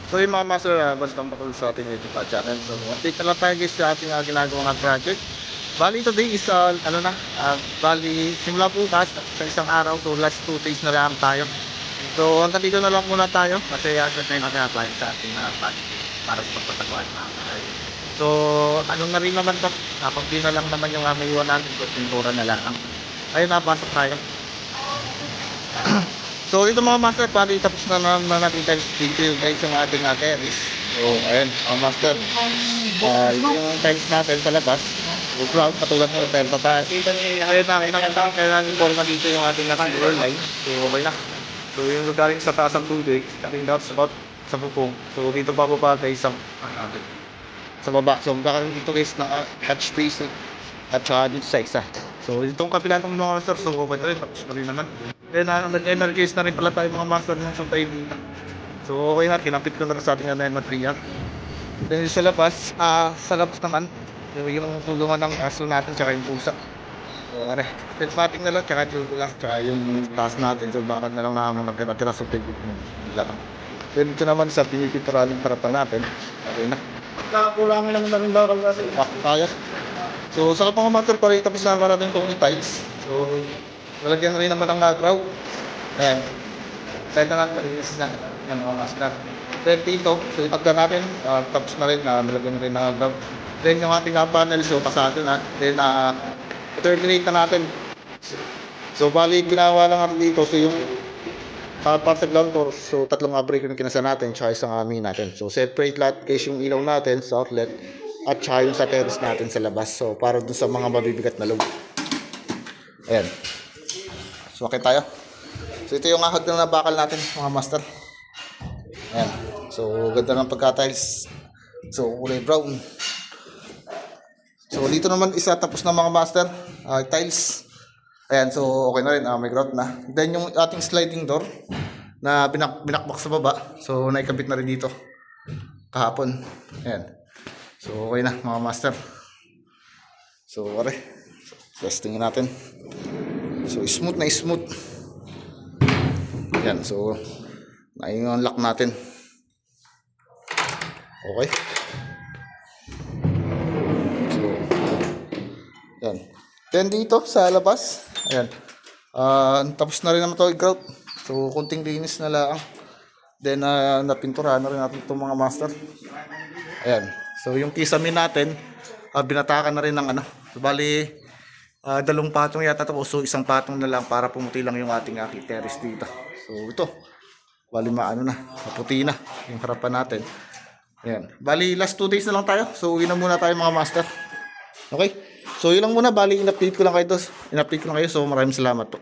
So yung mga master, basta patulong sa ating YouTube channel. So update na lang tayo guys sa ating ginagawang project. Bali today is bali simula bukas sa isang araw, so last 2 days na lang tayo. So hanggang dito na lang muna tayo kasi agad na yung natin sa ating project para sa pagpapagawa. So ano na rin naman to, pag na lang naman yung aming iwan natin, so pintura na lang. Ayun, napasok tayo. So ito mga master, bali tapos na naman natin tayo video guys yung ating carries. So ayun, mga master, ito yung tiles natin sa labas. So ground, katulad ng hotel pa tayo. Ayun na, inakita kailangan inform na dito yung ating naka-door line. So okay na. So yung galing sa taas ng tubig, ating dot spot sa bubong. So dito pa po pa tayo sa baba. So magkakaroon dito guys na hatch space at saka dito sa isa. So itong kapila ng mga master, so okay na rin, tapos na rin naman. Then nag-energize na rin pala tayo mga master ng isang tayo dito. So okay na, kinapit ko na rin sa ating material. Then sa labas naman, yung tulungan ng aso natin tsaka yung pusa. So are, mating na lang tsaka yung lang tsaka yung taas natin. So baka na lang namin magkatira sa table lang. Then ito naman sa pinipituraling parapan natin. Okay na. Kakulangan lang na rin bakal natin. Kaya. So sa mga master pa rin tapos na natin itong tiles. So lalagyan rin naman ang grout. Ayan. Tayo na lang palinis na. Yan mga master. Then dito, so ipagka natin, tapos na rin, nalagyan rin ng grout. Then yung ating panel, so pasado na. Then terminate na natin. So bali ginawa lang natin dito, so yung part sa ground to, so tatlong break yung kinasa natin, tsaka isang amin natin. So separate lahat case yung ilaw natin sa outlet, at tsaka yung sa terrace natin sa labas. So para dun sa mga mabibigat na load. Ayan. So okay tayo. So ito yung hagdan na bakal natin mga master. Ayan. So ganda ng pagka-tiles. So kulay brown. So dito naman isa tapos na mga master. Tiles. Ayan. So okay na rin. May grout na. Then yung ating sliding door na binakbak sa baba. So naikabit na rin dito. Kahapon. Ayan. So okay na mga master. So okay. Testingin natin. So smooth na smooth. Yan, so na-unlock natin. Okay. So yan. Then dito sa labas, ayan. Tapos na rin naman ito i-grout. So kunting linis na lang. Then napinturahan na rin natin itong mga master. Ayan. So yung kisame natin, binatakan na rin ng ano. So bali dalawang patong yata ito, so isang patong na lang para pumuti lang yung ating terrace dito. So ito, bali maputi na yung harapan natin. Ayan. Bali last 2 days na lang tayo, so uwi na muna tayo mga master. Okay, so yun lang muna, bali in-update ko lang kayo, so maraming salamat po.